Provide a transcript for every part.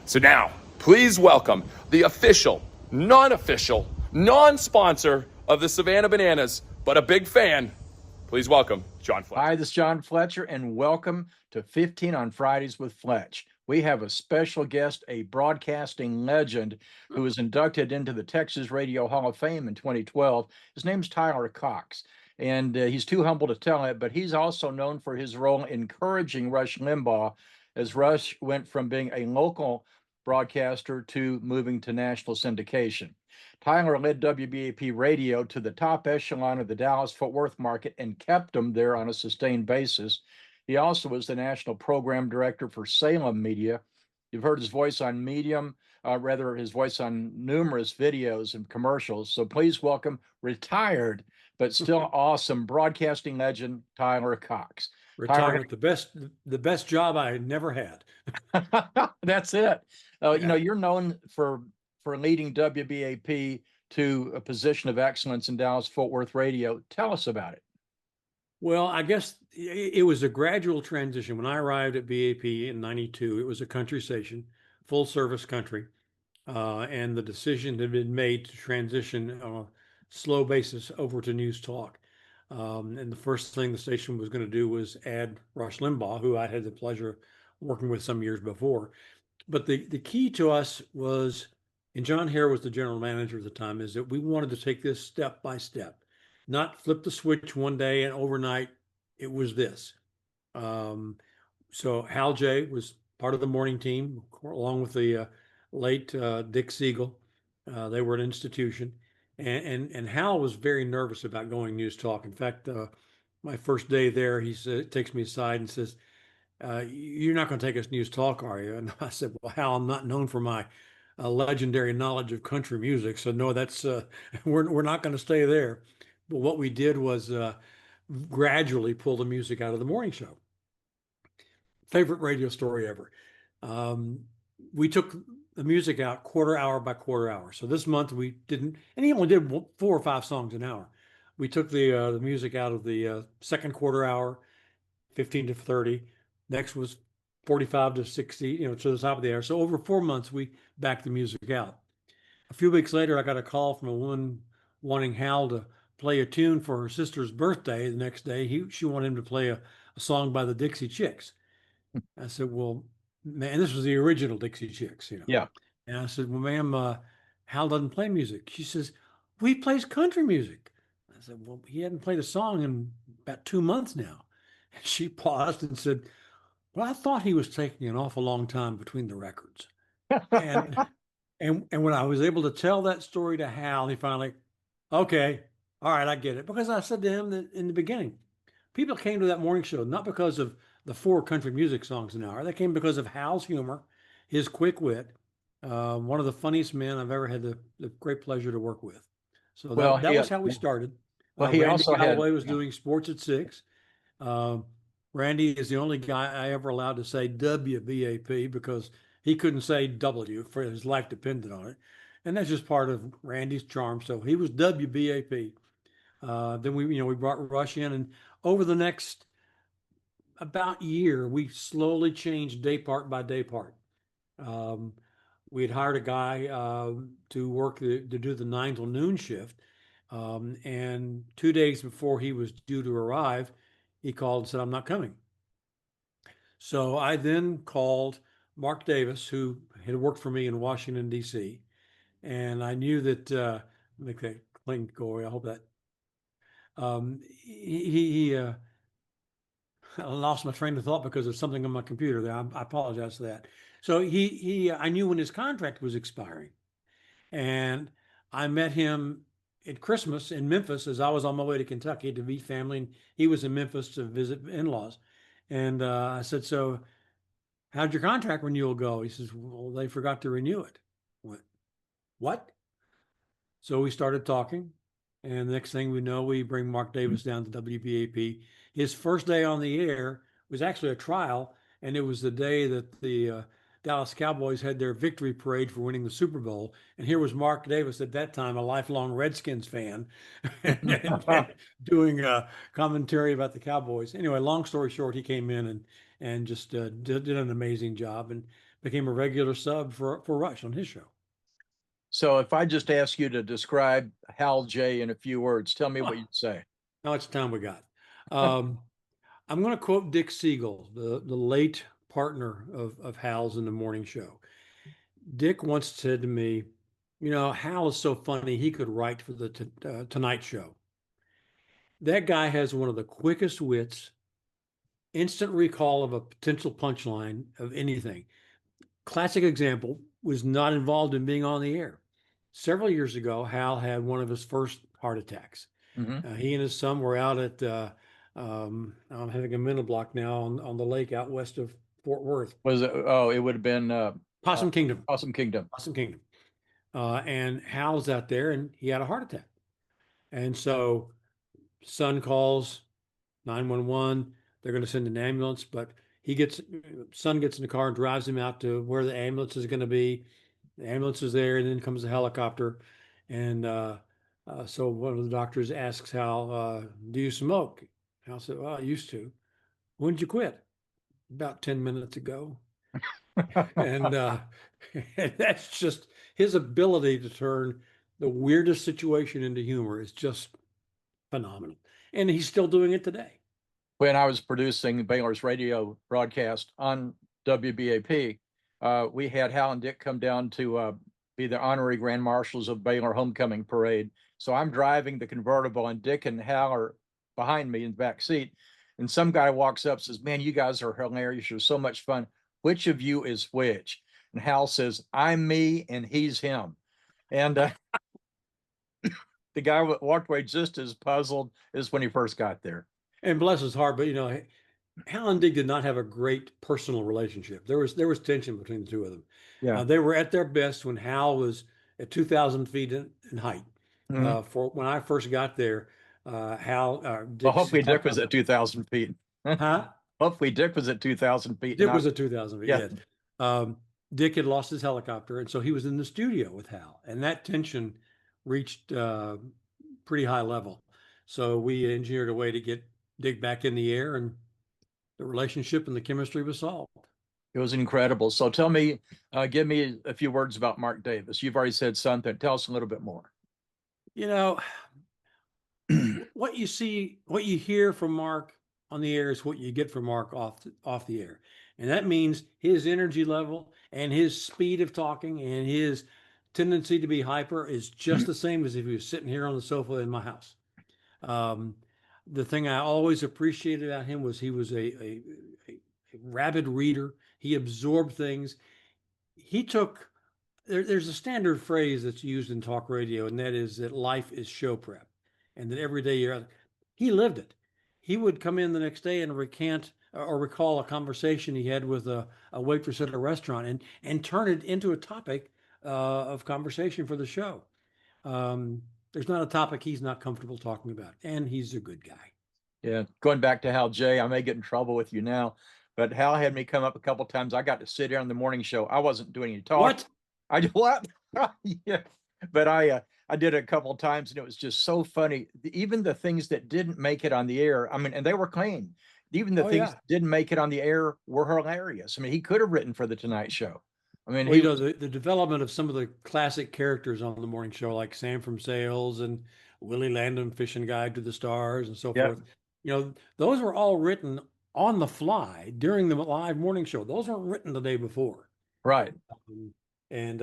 So now, please welcome the official, non-official, non-sponsor of the Savannah Bananas, but a big fan. Please welcome John Fletcher. Hi, this is John Fletcher, and welcome to 15 on Fridays with Fletch. We have a special guest, a broadcasting legend who was inducted into the Texas Radio Hall of Fame in 2012. His name's Tyler Cox, and he's too humble to tell it, but he's also known for his role encouraging Rush Limbaugh as Rush went from being a local broadcaster to moving to national syndication. Tyler led WBAP radio to the top echelon of the Dallas-Fort Worth market and kept them there on a sustained basis. He also was the national program director for Salem Media. You've heard his voice on Medium, his voice on numerous videos and commercials. So please welcome retired, but still awesome broadcasting legend, Tyler Cox. Retirement, the best job I never had. That's it. You're known for leading WBAP to a position of excellence in Dallas-Fort Worth radio. Tell us about it. Well, I guess it was a gradual transition. When I arrived at BAP in '92, it was a country station, full service country. And the decision had been made to transition on a slow basis over to News Talk. And the first thing the station was going to do was add Rush Limbaugh, who I had the pleasure of working with some years before. But the key to us was, and John Hare was the general manager at the time, is that we wanted to take this step by step, not flip the switch one day and overnight it was this. So Hal J was part of the morning team, along with the late Dick Siegel. They were an institution. And Hal was very nervous about going News Talk. In fact, my first day there, he takes me aside and says, "You're not going to take us News Talk, are you?" And I said, "Well, Hal, I'm not known for my legendary knowledge of country music, so no, that's we're not going to stay there." But what we did was gradually pull the music out of the morning show. Favorite radio story ever. We took the music out quarter hour by quarter hour. So this month we didn't, and he only did 4 or 5 songs an hour. We took the music out of the second quarter hour, 15 to 30. Next was 45 to 60, to the top of the hour. So over 4 months, we backed the music out. A few weeks later, I got a call from a woman wanting Hal to play a tune for her sister's birthday. The next day, she wanted him to play a song by the Dixie Chicks. I said, "Well, man," this was the original Dixie Chicks, Yeah. And I said, "Well, ma'am, Hal doesn't play music." She says, "Well, he plays country music." I said, "Well, he hadn't played a song in about 2 months now." And she paused and said, "Well, I thought he was taking an awful long time between the records." And when I was able to tell that story to Hal, he finally, "Okay, all right, I get it." Because I said to him that in the beginning, people came to that morning show not because of the 4 country music songs an hour. They came because of Hal's humor, his quick wit, one of the funniest men I've ever had the great pleasure to work with. So that was how we started. Well, he Randy also Galloway was doing sports at 6. Randy is the only guy I ever allowed to say WBAP because he couldn't say W for his life depended on it. And that's just part of Randy's charm. So he was WBAP. Then we brought Rush in, and over the next about year, we slowly changed day part by day part. We had hired a guy to do the 9 till noon shift. And 2 days before he was due to arrive, he called and said, "I'm not coming." So I then called Mark Davis, who had worked for me in Washington, D.C. And I knew that, make that cling go away. I hope that, I lost my train of thought because of something on my computer there. I apologize for that. So I knew when his contract was expiring, and I met him at Christmas in Memphis as I was on my way to Kentucky to meet family, and he was in Memphis to visit in-laws. And I said, "So how'd your contract renewal go?" He says, "Well, they forgot to renew it." I went, "What?" So we started talking, and the next thing we know, we bring Mark Davis down to WBAP. His first day on the air was actually a trial, and it was the day that the Dallas Cowboys had their victory parade for winning the Super Bowl. And here was Mark Davis, at that time a lifelong Redskins fan, and doing a commentary about the Cowboys. Anyway, long story short, he came in and just did an amazing job. And became a regular sub for Rush on his show. So if I just ask you to describe Hal J in a few words, tell me what you'd say. How much time we got? I'm going to quote Dick Siegel, the late partner of Hal's in the morning show. Dick once said to me, you know, Hal is so funny, he could write for the Tonight Show. That guy has one of the quickest wits, instant recall of a potential punchline of anything. Classic example, was not involved in being on the air. Several years ago, Hal had one of his first heart attacks. He and his son were out at, I'm having a mental block now on the lake out west of Fort Worth. Was it? Oh, it would have been Possum Kingdom. Possum Kingdom. Possum Kingdom. And Hal's out there and he had a heart attack. And so son calls 911. They're going to send an ambulance, but son gets in the car and drives him out to where the ambulance is going to be. The ambulance is there, and then comes the helicopter. And so one of the doctors asks Hal, do you smoke? Hal said, well, I used to. When did you quit? About 10 minutes ago. and that's just his ability to turn the weirdest situation into humor is just phenomenal. And he's still doing it today. When I was producing Baylor's radio broadcast on WBAP, we had Hal and Dick come down to be the honorary grand marshals of Baylor Homecoming Parade. So I'm driving the convertible and Dick and Hal are behind me in the back seat. And some guy walks up and says, man, you guys are hilarious. You're so much fun. Which of you is which? And Hal says, I'm me and he's him. And the guy walked away just as puzzled as when he first got there. And bless his heart, but you know, Hal and Dick did not have a great personal relationship. There was tension between the two of them. Yeah, they were at their best when Hal was at 2,000 feet in height. For when I first got there, Hal. Well, hopefully Dick was at 2,000 feet. Huh? Hopefully Dick was at 2,000 feet. Dick was at 2,000 feet. Yeah. Yes. Dick had lost his helicopter, and so he was in the studio with Hal, and that tension reached pretty high level. So we engineered a way to get Dick back in the air, and the relationship and the chemistry was solved. It was incredible. So tell me, give me a few words about Mark Davis. You've already said something. Tell us a little bit more. You know, what you hear from Mark on the air is what you get from Mark off the air. And that means his energy level and his speed of talking and his tendency to be hyper is just the same as if he was sitting here on the sofa in my house. The thing I always appreciated about him was he was a rabid reader. He absorbed things. There's a standard phrase that's used in talk radio, and that is that life is show prep, and that every day he lived it. He would come in the next day and recant or recall a conversation he had with a waitress at a restaurant and turn it into a topic of conversation for the show. There's not a topic he's not comfortable talking about, and he's a good guy. Yeah, going back to Hal J, I may get in trouble with you now, but Hal had me come up a couple times. I got to sit here on the morning show. I wasn't doing any talk. What? I did what? Yeah, but I did it a couple of times, and it was just so funny. Even the things that didn't make it on the air, I mean, and they were clean. Even the things that didn't make it on the air were hilarious. I mean, he could have written for the Tonight Show. I mean, well, the development of some of the classic characters on the morning show, like Sam from Sales and Willie Landon, Fishing Guide to the Stars, and so forth. You know, those were all written on the fly during the live morning show. Those weren't written the day before, right? And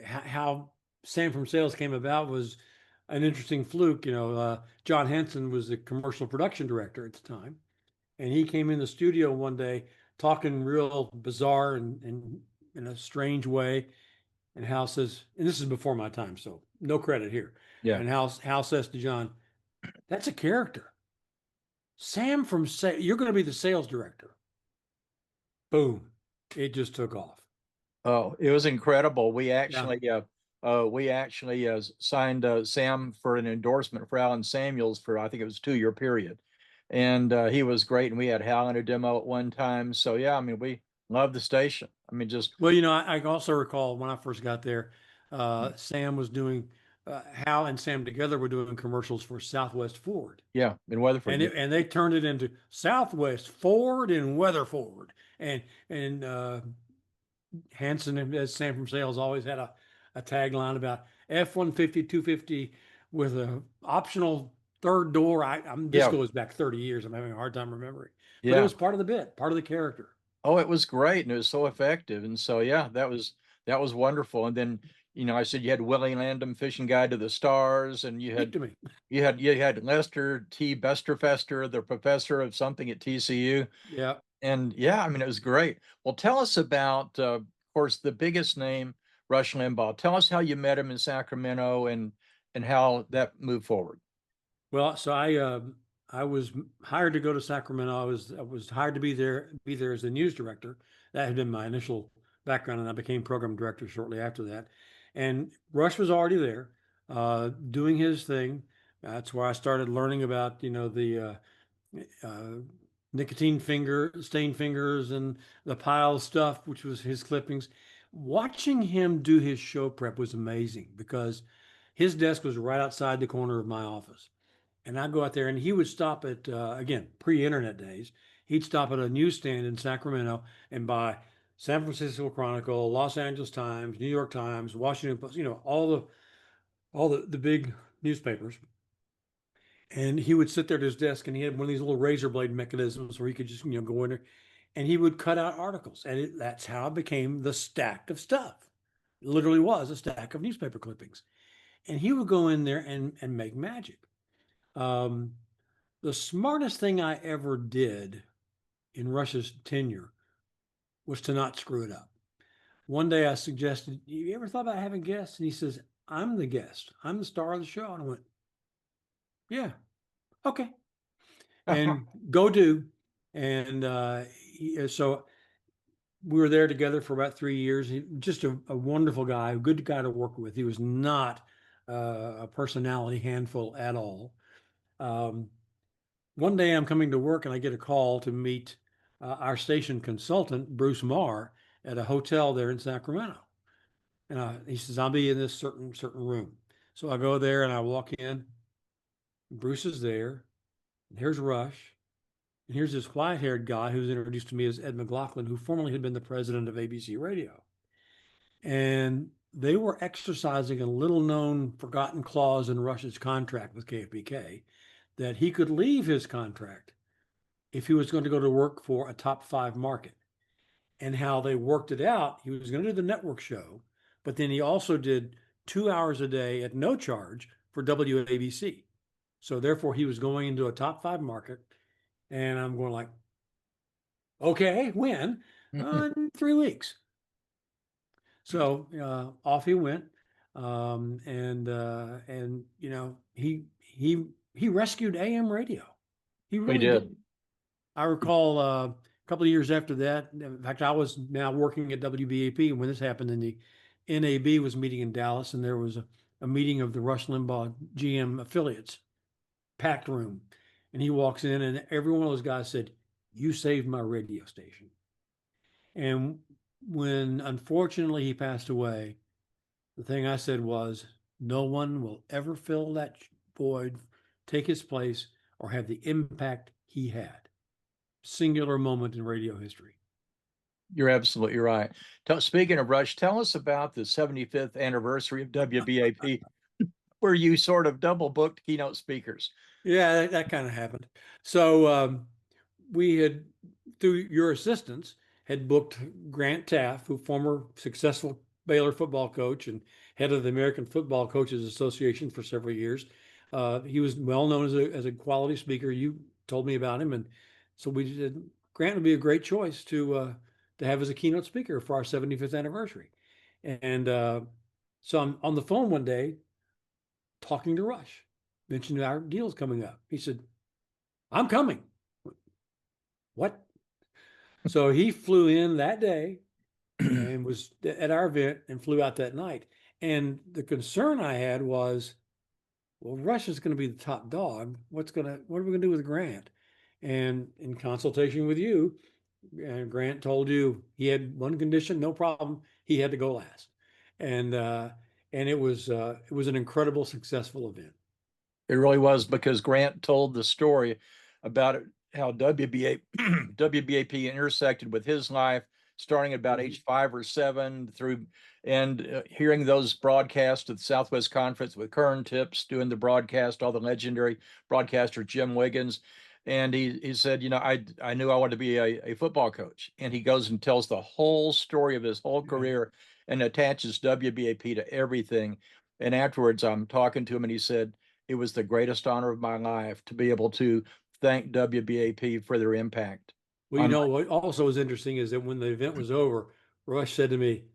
how Sam from Sales came about was an interesting fluke. You know, John Henson was the commercial production director at the time, and he came in the studio one day talking real bizarre and in a strange way. And Hal says, and this is before my time, so no credit here. Yeah. And Hal says to John, that's a character. Sam from you're going to be the sales director. Boom. It just took off. Oh, it was incredible. We actually signed Sam for an endorsement for Alan Samuels for, I think it was a 2-year period. And he was great. And we had Hal in a demo at one time. So, yeah, I mean, we love the station. I mean, just. Well, you know, I also recall when I first got there, Sam was doing Hal and Sam together were doing commercials for Southwest Ford. Yeah, in Weatherford. And they turned it into Southwest Ford and Weatherford. And Hanson, as Sam from Sales, always had a tagline about F-150, 250 with a optional third door. This Yeah. goes back 30 years. I'm having a hard time remembering. But it Yeah. was part of the bit, part of the character. Oh, it was great, and it was so effective. And so, yeah, that was wonderful. And then, I said you had Willie Landum, Fishing Guide to the Stars, and you Speak had to me. you had Lester T. Besterfester, the professor of something at TCU. Yeah. And yeah, I mean, it was great. Well, tell us about, of course, the biggest name, Rush Limbaugh. Tell us how you met him in Sacramento and how that moved forward. Well, so I was hired to go to Sacramento. I was hired to be there as the news director. That had been my initial background, and I became program director shortly after that. And Rush was already there, doing his thing. That's where I started learning about the uh, nicotine stain fingers and the pile stuff, which was his clippings. Watching him do his show prep was amazing because his desk was right outside the corner of my office. And I'd go out there and he would stop at, again, pre-internet days, he'd stop at a newsstand in Sacramento and buy San Francisco Chronicle, Los Angeles Times, New York Times, Washington Post, all the big newspapers. And he would sit there at his desk and he had one of these little razor blade mechanisms where he could just, go in there and he would cut out articles. And that's how it became the stack of stuff. It literally was a stack of newspaper clippings. And he would go in there and make magic. Um, the smartest thing I ever did in Rush's tenure was to not screw it up. One day I suggested, you ever thought about having guests? And he says, I'm the guest. I'm the star of the show. And I went, yeah, okay. And go do. And so we were there together for about 3 years. Just a wonderful guy, a good guy to work with. He was not a personality handful at all. One day I'm coming to work and I get a call to meet our station consultant, Bruce Marr, at a hotel there in Sacramento. And he says, I'll be in this certain room. So I go there and I walk in. Bruce is there. And here's Rush. And here's this white-haired guy who's introduced to me as Ed McLaughlin, who formerly had been the president of ABC Radio. And they were exercising a little-known forgotten clause in Rush's contract with KFBK that he could leave his contract if he was going to go to work for a top 5 market. And how they worked it out, he was going to do the network show, but then he also did 2 hours a day at no charge for WABC. So therefore, he was going into a top 5 market. And I'm going like, okay, when? In 3 weeks. So off he went, and he rescued AM radio. He We really did. did. I recall a couple of years after that. In fact, I was now working at WBAP, and when this happened, and the NAB was meeting in Dallas, and there was a meeting of the Rush Limbaugh GM affiliates, packed room, and he walks in, and every one of those guys said, "You saved my radio station." And when unfortunately he passed away, the thing I said was, no one will ever fill that void, take his place, or have the impact he had. Singular moment in radio history. You're absolutely right. Speaking of Rush, tell us about the 75th anniversary of WBAP, where you sort of double booked keynote speakers. Yeah, that kind of happened. So we had, through your assistance, had booked Grant Taff, who former successful Baylor football coach and head of the American Football Coaches Association for several years. He was well known as a quality speaker. You told me about him, and so we did. Grant would be a great choice to have as a keynote speaker for our 75th anniversary. And so I'm on the phone one day talking to Rush, mentioned our deal's coming up. He said, "I'm coming." What? So he flew in that day and was at our event and flew out that night. And the concern I had was, well, Rush is going to be the top dog. What are we going to do with Grant? And in consultation with you, Grant told you he had one condition, no problem. He had to go last. And and it was an incredible, successful event. It really was, because Grant told the story about it, how WBAP intersected with his life, starting at about age 5 or 7 through, and hearing those broadcasts of the Southwest Conference with Kern Tips doing the broadcast, all the legendary broadcaster Jim Wiggins. And he said, I knew I wanted to be a football coach. And he goes and tells the whole story of his whole career and attaches WBAP to everything. And afterwards, I'm talking to him, and he said, it was the greatest honor of my life to be able to thank WBAP for their impact. Well, what also was interesting is that when the event was over, Rush said to me,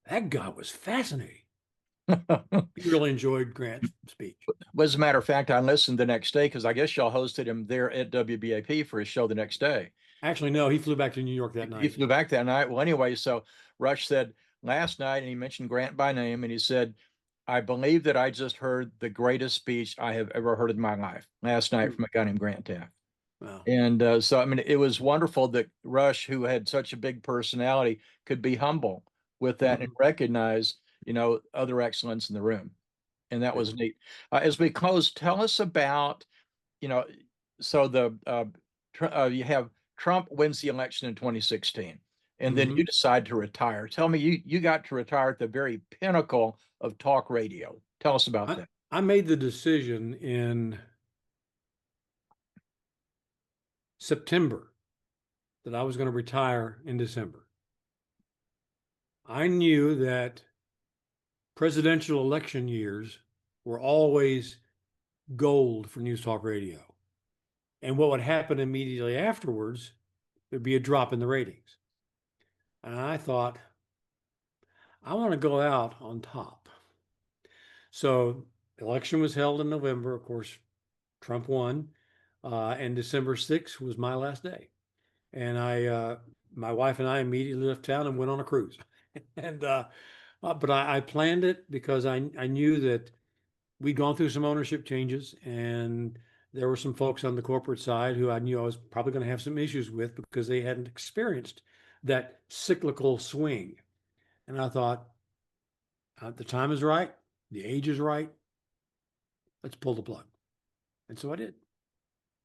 "That guy was fascinating." He really enjoyed Grant's speech. As a matter of fact, I listened the next day, because I guess y'all hosted him there at WBAP for his show the next day. Actually, no, he flew back to New York that night. He flew back that night. Well, anyway, so Rush said last night, and he mentioned Grant by name, and he said, I believe that I just heard the greatest speech I have ever heard in my life last night from a guy named Grant Taft. Wow. And so, I mean, it was wonderful that Rush, who had such a big personality, could be humble with that and recognize, other excellence in the room. And that was neat. As we close, tell us about, so you have Trump wins the election in 2016, and then you decide to retire. Tell me, you got to retire at the very pinnacle of talk radio. Tell us about that. I made the decision in September that I was going to retire in December. I knew that presidential election years were always gold for News Talk Radio. And what would happen immediately afterwards, there'd be a drop in the ratings. And I thought, I want to go out on top. So the election was held in November. Of course, Trump won. And December 6th was my last day. And my wife and I immediately left town and went on a cruise. But I planned it because I knew that we'd gone through some ownership changes, and there were some folks on the corporate side who I knew I was probably going to have some issues with because they hadn't experienced that cyclical swing. And I thought, the time is right, the age is right, let's pull the plug. And so I did.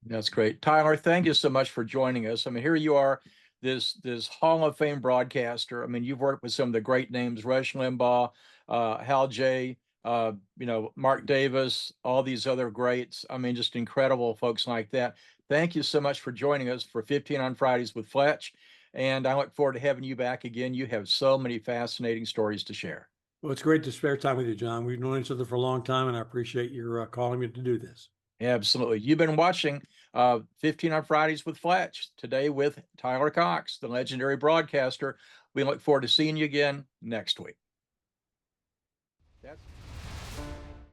That's great. Tyler, thank you so much for joining us. I mean, here you are, this Hall of Fame broadcaster. I mean, you've worked with some of the great names, Rush Limbaugh, Hal J., Mark Davis, all these other greats. I mean, just incredible folks like that. Thank you so much for joining us for 15 on Fridays with Fletch. And I look forward to having you back again. You have so many fascinating stories to share. Well, it's great to spare time with you, John. We've known each other for a long time, and I appreciate your calling me to do this. Absolutely. You've been watching 15 on Fridays with Fletch, today with Tyler Cox, the legendary broadcaster. We look forward to seeing you again next week. That's